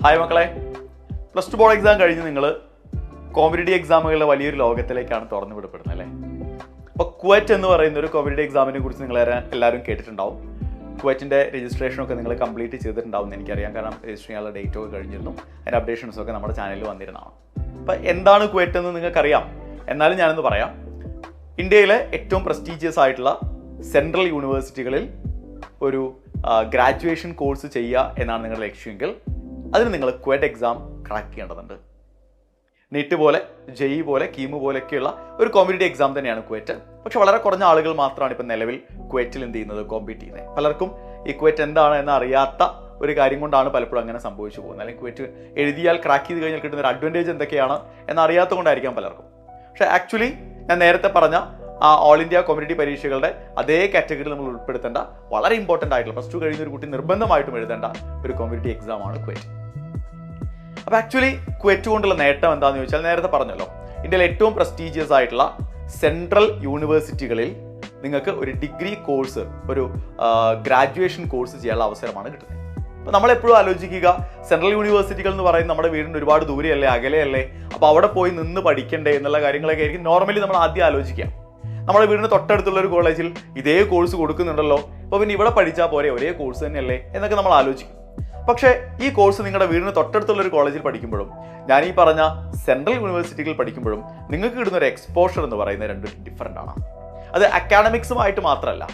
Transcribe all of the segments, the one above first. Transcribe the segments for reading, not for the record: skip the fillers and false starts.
Hi മക്കളെ, plus two board exam കഴിഞ്ഞ് നിങ്ങൾ കോമ്പറ്റേറ്റീവ് എക്സാമുകളുടെ വലിയൊരു ലോകത്തിലേക്കാണ് തുറന്നു വിടപ്പെടുന്നത് അല്ലേ. അപ്പോൾ കുവൈറ്റ് എന്ന് പറയുന്ന ഒരു കോമ്പറ്റേറ്റീവ് എക്സാമിനെ കുറിച്ച് നിങ്ങൾ എല്ലാവരും കേട്ടിട്ടുണ്ടാവും. കുവൈറ്റിൻ്റെ രജിസ്ട്രേഷനൊക്കെ നിങ്ങൾ കംപ്ലീറ്റ് ചെയ്തിട്ടുണ്ടാവും എന്ന് എനിക്കറിയാം. കാരണം രജിസ്റ്റർ ചെയ്യാനുള്ള ഡേറ്റ് ഒക്കെ കഴിഞ്ഞിരുന്നു. അതിൻ്റെ അപ്ഡേഷൻസൊക്കെ നമ്മുടെ ചാനലിൽ വന്നിരുന്നതാണ്. അപ്പോൾ എന്താണ് കുവൈറ്റ് എന്ന് നിങ്ങൾക്കറിയാം, എന്നാലും ഞാനൊന്ന് പറയാം. ഇന്ത്യയിലെ ഏറ്റവും പ്രസ്റ്റീജിയസ് ആയിട്ടുള്ള സെൻട്രൽ യൂണിവേഴ്സിറ്റികളിൽ ഒരു ഗ്രാജുവേഷൻ കോഴ്സ് ചെയ്യുക എന്നാണ് നിങ്ങളുടെ ലക്ഷ്യമെങ്കിൽ അതിന് നിങ്ങൾ കുവൈറ്റ് എക്സാം ക്രാക്ക് ചെയ്യേണ്ടതുണ്ട്. നീറ്റ് പോലെ, ജെഇ പോലെ, കീമു പോലെയൊക്കെയുള്ള ഒരു കോമ്പറ്റേറ്റീവ് എക്സാം തന്നെയാണ് കുവൈറ്റ്. പക്ഷെ വളരെ കുറഞ്ഞ ആളുകൾ മാത്രമാണ് ഇപ്പം നിലവിൽ കുവൈറ്റിൽ എന്ത് ചെയ്യുന്നത്, കോമ്പീറ്റ് ചെയ്യുന്നത്. പലർക്കും ഈ കുവൈറ്റ് എന്താണ് എന്ന് അറിയാത്ത ഒരു കാര്യം കൊണ്ടാണ് പലപ്പോഴും അങ്ങനെ സംഭവിച്ചു പോകുന്നത്. അല്ലെങ്കിൽ കുവൈറ്റ് എഴുതിയാൽ ക്രാക്ക് ചെയ്ത് കഴിഞ്ഞാൽ കിട്ടുന്ന ഒരു അഡ്വാൻറ്റേജ് എന്തൊക്കെയാണ് എന്നറിയാത്തത് കൊണ്ടായിരിക്കാം പലർക്കും. പക്ഷേ ആക്ച്വലി ഞാൻ നേരത്തെ പറഞ്ഞ ഓൾ ഇന്ത്യ കോമ്പറ്റേറ്റീവ് പരീക്ഷകളുടെ അതേ കാറ്റഗറിയിൽ നമ്മൾ ഉൾപ്പെടുത്തേണ്ട വളരെ ഇമ്പോർട്ടൻ്റ് ആയിട്ടുള്ള പ്ലസ് ടു കഴിയുന്ന ഒരു കുട്ടി നിർബന്ധമായിട്ടും എഴുതേണ്ട ഒരു കോമ്പറ്റേറ്റീവ് എക്സാമാണ് കുവൈറ്റ്. അപ്പോൾ ആക്ച്വലി കുവൈറ്റ് കൊണ്ടുള്ള നേട്ടം എന്താണെന്ന് ചോദിച്ചാൽ നേരത്തെ പറഞ്ഞല്ലോ, ഇന്ത്യയിലെ ഏറ്റവും പ്രസ്റ്റീജിയസ് ആയിട്ടുള്ള സെൻട്രൽ യൂണിവേഴ്സിറ്റികളിൽ നിങ്ങൾക്ക് ഒരു ഡിഗ്രി കോഴ്സ്, ഒരു ഗ്രാജുവേഷൻ കോഴ്സ് ചെയ്യാനുള്ള അവസരമാണ് കിട്ടുന്നത്. അപ്പോൾ നമ്മളെപ്പോഴും ആലോചിക്കുക, സെൻട്രൽ യൂണിവേഴ്സിറ്റികൾ എന്ന് പറയുന്നത് നമ്മുടെ വീടിൻ്റെ ഒരുപാട് ദൂരെയല്ലേ, അകലെയല്ലേ, അപ്പോൾ അവിടെ പോയി നിന്ന് പഠിക്കണ്ടേ എന്നുള്ള കാര്യങ്ങളൊക്കെ ആയിരിക്കും നോർമലി നമ്മൾ ആദ്യം ആലോചിക്കുക. നമ്മുടെ വീടിന് തൊട്ടടുത്തുള്ള ഒരു കോളേജിൽ ഇതേ കോഴ്സ് കൊടുക്കുന്നുണ്ടല്ലോ, അപ്പോൾ പിന്നെ ഇവിടെ പഠിച്ചാൽ പോരെ, ഒരേ കോഴ്സ് തന്നെയല്ലേ എന്നൊക്കെ നമ്മൾ ആലോചിക്കും. പക്ഷേ ഈ കോഴ്സ് നിങ്ങളുടെ വീടിന് തൊട്ടടുത്തുള്ള ഒരു കോളേജിൽ പഠിക്കുമ്പോഴും ഞാൻ ഈ പറഞ്ഞ സെൻട്രൽ യൂണിവേഴ്സിറ്റികളിൽ പഠിക്കുമ്പോഴും നിങ്ങൾക്ക് കിട്ടുന്ന ഒരു എക്സ്പോഷർ എന്ന് പറയുന്നത് രണ്ടും ഡിഫറൻ്റ് ആണ്. അത് അക്കാഡമിക്സുമായിട്ട് മാത്രമല്ല,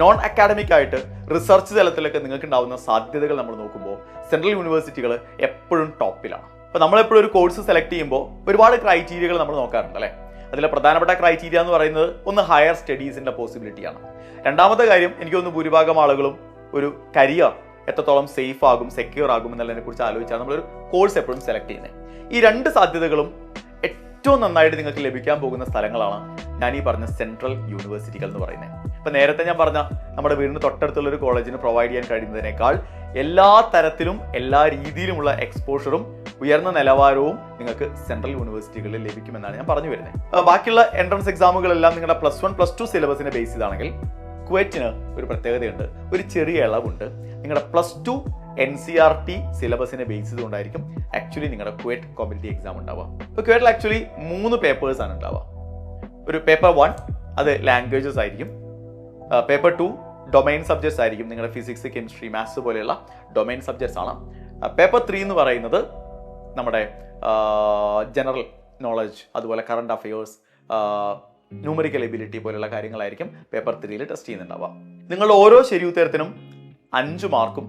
നോൺ അക്കാഡമിക് ആയിട്ട് റിസർച്ച് തലത്തിലൊക്കെ നിങ്ങൾക്ക് ഉണ്ടാകുന്ന സാധ്യതകൾ നമ്മൾ നോക്കുമ്പോൾ സെൻട്രൽ യൂണിവേഴ്സിറ്റികൾ എപ്പോഴും ടോപ്പിലാണ്. അപ്പോൾ നമ്മളെപ്പോഴും ഒരു കോഴ്സ് സെലക്ട് ചെയ്യുമ്പോൾ ഒരുപാട് ക്രൈറ്റീരിയകൾ നമ്മൾ നോക്കാറുണ്ട് അല്ലേ. അതിലെ പ്രധാനപ്പെട്ട ക്രൈറ്റീരിയ എന്ന് പറയുന്നത് ഒന്ന് ഹയർ സ്റ്റഡീസിൻ്റെ പോസിബിലിറ്റിയാണ്. രണ്ടാമത്തെ കാര്യം, എനിക്ക് തോന്നുന്നു ഭൂരിഭാഗം ആളുകളും ഒരു കരിയർ എത്രത്തോളം സേഫ് ആകും, സെക്യൂർ ആകും എന്നുള്ളതിനെ കുറിച്ച് ആലോചിച്ചാണ് നമ്മളൊരു കോഴ്സ് എപ്പോഴും സെലക്ട് ചെയ്യുന്നത്. ഈ രണ്ട് സാധ്യതകളും ഏറ്റവും നന്നായിട്ട് നിങ്ങൾക്ക് ലഭിക്കാൻ പോകുന്ന സ്ഥലങ്ങളാണ് ഞാൻ ഈ പറഞ്ഞ സെൻട്രൽ യൂണിവേഴ്സിറ്റികൾ എന്ന് പറയുന്നത്. ഇപ്പം നേരത്തെ ഞാൻ പറഞ്ഞ നമ്മുടെ വീടിന് തൊട്ടടുത്തുള്ള ഒരു കോളേജിന് പ്രൊവൈഡ് ചെയ്യാൻ കഴിയുന്നതിനേക്കാൾ എല്ലാ തരത്തിലും എല്ലാ രീതിയിലുമുള്ള എക്സ്പോഷറും ഉയർന്ന നിലവാരവും നിങ്ങൾക്ക് സെൻട്രൽ യൂണിവേഴ്സിറ്റികളിൽ ലഭിക്കുമെന്നാണ് ഞാൻ പറഞ്ഞു വരുന്നത്. ബാക്കിയുള്ള എൻട്രൻസ് എക്സാമുകളെല്ലാം നിങ്ങളുടെ +1, +2 സിലബസിനെ ബേസ് ചെയ്താണെങ്കിൽ കുവൈറ്റിന് ഒരു പ്രത്യേകതയുണ്ട്, ഒരു ചെറിയ ഇളവുണ്ട്. നിങ്ങളുടെ +2 NCERT സിലബസിനെ ബേസ് ചെയ്തുകൊണ്ടായിരിക്കും ആക്ച്വലി നിങ്ങളുടെ കുവൈറ്റ് കോമ്പറ്റേറ്റീവ് എക്സാം ഉണ്ടാവുക. ഇപ്പോൾ കുവൈറ്റിൽ ആക്ച്വലി 3 പേപ്പേഴ്സാണ് ഉണ്ടാവുക. ഒരു പേപ്പർ 1 അത് ലാംഗ്വേജസ് ആയിരിക്കും. പേപ്പർ 2 ഡൊമൈൻ സബ്ജക്ട്സ് ആയിരിക്കും, നിങ്ങളുടെ ഫിസിക്സ്, കെമിസ്ട്രി, മാത്സ് പോലെയുള്ള ഡൊമൈൻ സബ്ജക്ട്സ് ആണ്. പേപ്പർ 3 എന്ന് പറയുന്നത് നമ്മുടെ ജനറൽ നോളജ്, അതുപോലെ കറണ്ട് അഫയേഴ്സ്, ന്യൂമറിക്കൽ എബിലിറ്റി പോലെയുള്ള കാര്യങ്ങളായിരിക്കും പേപ്പർ 3 ടെസ്റ്റ് ചെയ്യുന്നുണ്ടാവുക. നിങ്ങളുടെ ഓരോ ശരി ഉത്തരത്തിനും 5 മാർക്കും,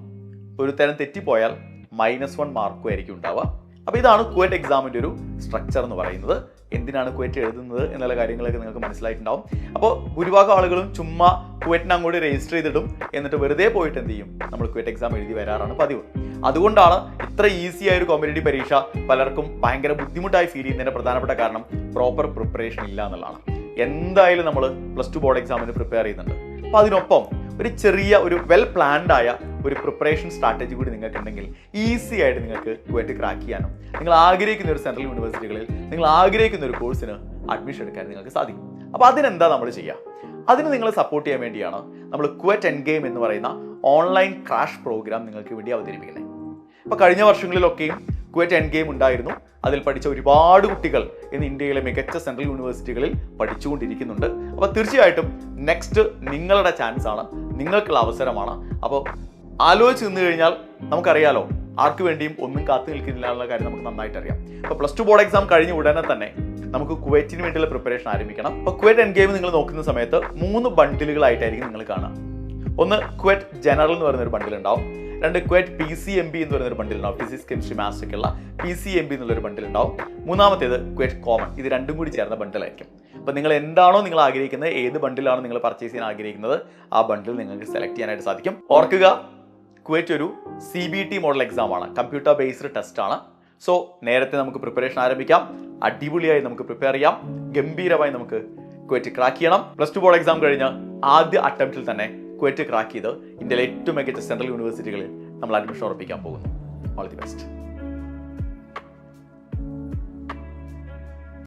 ഒരു തരം തെറ്റിപ്പോയാൽ -1 മാർക്കും ആയിരിക്കും ഉണ്ടാവുക. അപ്പോൾ ഇതാണ് കുവൈറ്റ് എക്സാമിൻ്റെ ഒരു സ്ട്രക്ചർ എന്ന് പറയുന്നത്. എന്തിനാണ് കുവൈറ്റ് എഴുതുന്നത് എന്നുള്ള കാര്യങ്ങളൊക്കെ നിങ്ങൾക്ക് മനസ്സിലായിട്ടുണ്ടാവും. അപ്പോൾ ഭൂരിഭാഗം ആളുകളും ചുമ്മാ കുവൈറ്റിനെ അങ്ങോട്ട് രജിസ്റ്റർ ചെയ്തിടും, എന്നിട്ട് വെറുതെ പോയിട്ട് എന്ത് ചെയ്യും, നമ്മൾ കുവൈറ്റ് എക്സാം എഴുതി വരാറാണ് പതിവ്. അതുകൊണ്ടാണ് ഇത്ര ഈസി ആയ ഒരു കോമ്പറ്റേറ്റീവ് പരീക്ഷ പലർക്കും ഭയങ്കര ബുദ്ധിമുട്ടായി ഫീൽ ചെയ്യുന്നതിൻ്റെ പ്രധാനപ്പെട്ട കാരണം പ്രോപ്പർ പ്രിപ്പറേഷൻ ഇല്ല എന്നുള്ളതാണ്. എന്തായാലും നമ്മൾ +2 ബോർഡ് എക്സാമിന് പ്രിപ്പയർ ചെയ്യുന്നുണ്ട്. അപ്പോൾ അതിനൊപ്പം ഒരു ചെറിയ ഒരു വെൽ പ്ലാൻഡ് ആയ ഒരു പ്രിപ്പറേഷൻ സ്ട്രാറ്റജി കൂടി നിങ്ങൾക്കുണ്ടെങ്കിൽ ഈസി ആയിട്ട് നിങ്ങൾക്ക് കുവൈറ്റ് ക്രാക്ക് ചെയ്യാനും നിങ്ങൾ ആഗ്രഹിക്കുന്ന ഒരു സെൻട്രൽ യൂണിവേഴ്സിറ്റികളിൽ നിങ്ങൾ ആഗ്രഹിക്കുന്ന ഒരു കോഴ്സിന് അഡ്മിഷൻ എടുക്കാൻ നിങ്ങൾക്ക് സാധിക്കും. അപ്പോൾ അതിനെന്താ നമ്മൾ ചെയ്യുക? അതിന് നിങ്ങൾ സപ്പോർട്ട് ചെയ്യാൻ വേണ്ടിയാണ് നമ്മൾ കുവൈറ്റ് എൻഡ് ഗെയിം എന്ന് പറയുന്ന ഓൺലൈൻ ക്രാഷ് പ്രോഗ്രാം നിങ്ങൾക്ക് വേണ്ടി അവതരിപ്പിക്കുന്നത്. അപ്പോൾ കഴിഞ്ഞ വർഷങ്ങളിലൊക്കെയും കുവൈറ്റ് എൻഡ് ഗെയിം ഉണ്ടായിരുന്നു. അതിൽ പഠിച്ച ഒരുപാട് കുട്ടികൾ ഇന്ന് ഇന്ത്യയിലെ മികച്ച സെൻട്രൽ യൂണിവേഴ്സിറ്റികളിൽ പഠിച്ചുകൊണ്ടിരിക്കുന്നുണ്ട്. അപ്പോൾ തീർച്ചയായിട്ടും നെക്സ്റ്റ് നിങ്ങളുടെ ചാൻസ് ആണ്, നിങ്ങൾക്കുള്ള അവസരമാണ്. അപ്പോൾ ആലോചിച്ച് നിന്ന് കഴിഞ്ഞാൽ നമുക്കറിയാലോ, ആർക്ക് വേണ്ടിയും ഒന്നും കാത്തു നിൽക്കുന്നില്ല എന്നുള്ള കാര്യം നമുക്ക് നന്നായിട്ട് അറിയാം. അപ്പോൾ +2 ബോർഡ് എക്സാം കഴിഞ്ഞ ഉടനെ തന്നെ നമുക്ക് കുവൈറ്റിന് വേണ്ടിയുള്ള പ്രിപ്പറേഷൻ ആരംഭിക്കണം. അപ്പോൾ കുവൈറ്റ് എൻഡ് ഗെയിം നിങ്ങൾ നോക്കുന്ന സമയത്ത് 3 ബണ്ടിലുകളായിട്ടായിരിക്കും നിങ്ങൾ കാണുക. ഒന്ന് കുവൈറ്റ് ജനറൽ എന്ന് പറയുന്ന ഒരു ബണ്ടിൽ ഉണ്ടാവും. 2 കുവൈറ്റ് PCMB എന്ന് പറയുന്ന ഒരു ബണ്ടിൽ ഉണ്ടാവും, ഫിസിക്സ്, കെമിസ്ട്രി, മാത്സ് ഒക്കെ ഉള്ള PCMB എന്നുള്ളൊരു ബണ്ടിൽ ഉണ്ടാവും. മൂന്നാമത്തേത് കുവൈറ്റ് കോമൺ. ഇത് രണ്ടും കൂടി ചേർന്ന ബണ്ടിലായിരിക്കും. അപ്പോൾ നിങ്ങൾ എന്താണോ നിങ്ങൾ ആഗ്രഹിക്കുന്നത്, ഏത് ബണ്ടിലാണോ നിങ്ങൾ പർച്ചേസ് ചെയ്യാൻ ആഗ്രഹിക്കുന്നത്, ആ ബണ്ടിൽ നിങ്ങൾക്ക് സെലക്ട് ചെയ്യാനായിട്ട് സാധിക്കും. ഓർക്കുക, കുവൈറ്റ് ഒരു CBT മോഡൽ എക്സാം ആണ്, കമ്പ്യൂട്ടർ ബേസ്ഡ് ടെസ്റ്റ് ആണ്. സോ നേരത്തെ നമുക്ക് പ്രിപ്പറേഷൻ ആരംഭിക്കാം, അടിപൊളിയായി നമുക്ക് പ്രിപ്പയർ ചെയ്യാം, ഗംഭീരമായി നമുക്ക് കുവൈറ്റ് ക്രാക്ക് ചെയ്യണം. +2 ബോർഡ് എക്സാം കഴിഞ്ഞ് ആദ്യ അറ്റംപ്റ്റിൽ തന്നെ കുവൈറ്റ് ക്രാക്ക് ചെയ്ത് ഇന്ത്യയിലെ ഏറ്റവും മികച്ച സെൻട്രൽ യൂണിവേഴ്സിറ്റികളിൽ നമ്മൾ അഡ്മിഷൻ ഉറപ്പിക്കാൻ പോകുന്നു. All the best.